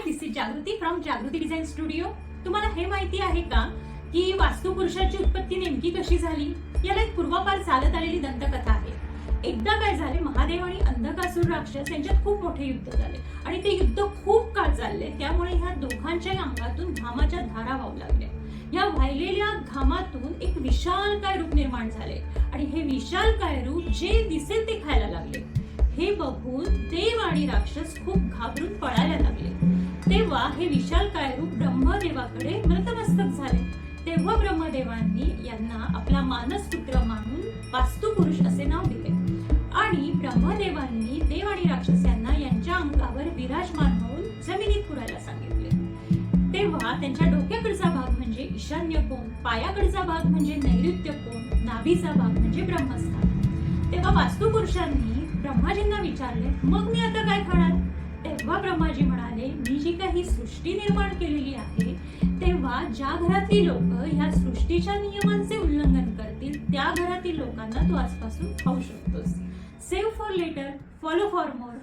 High, this is Jagruti from Jagruti design studio. तुम्हाला हे माहिती आहे का की वास्तुपुरुषाची उत्पत्ती नेमकी कशी झाली? याला एक पूर्वापार चालत आलेली दंतकथा आहे. एकदा काय झाले, महादेव आणि अंधकासूर राक्षस यांच्यात खूप मोठे युद्ध झाले आणि ते युद्ध खूप काळ चालले. त्यामुळे ह्या दोघांच्या अंगातून घामाच्या धारा वाहू लागल्या. या वाहिलेल्या घामातून एक विशालकाय रूप निर्माण झाले आणि हे विशालकाय रूप जे दिसेल ते खायला लागले. हे बघून देव आणि राक्षस खूप घाबरून पळायला लागले. तेव्हा हे विशालकाय रूप ब्रह्मदेवाकडे नतमस्तक झाले. तेव्हा ब्रह्मदेवांनी यांना आपला मानसपुत्र मानून वास्तुपुरुष असे नाव दिले आणि ब्रह्मदेवांनी देव आणि राक्षस यांना यांच्या अंगावर विराजमान होऊन जमिनीत पुरायला सांगितले. तेव्हा त्यांच्या डोक्याकडचा भाग म्हणजे ईशान्य कोण, पायाकडचा भाग म्हणजे नैऋत्य कोण, नाभीचा भाग म्हणजे ब्रह्मस्थान. तेव्हा वास्तुपुरुषांनी ब्रह्माजींना विचारले, मग मी आता काय खाणार? तेव्हा ब्रह्माजी म्हणाले, मी जी काही सृष्टी निर्माण केलेली आहे, तेव्हा ज्या घरातील लोक ह्या सृष्टीच्या नियमांचे उल्लंघन करतील त्या घरातील लोकांना तू आजपासून खाऊ शकतोस. Save for later, follow for more.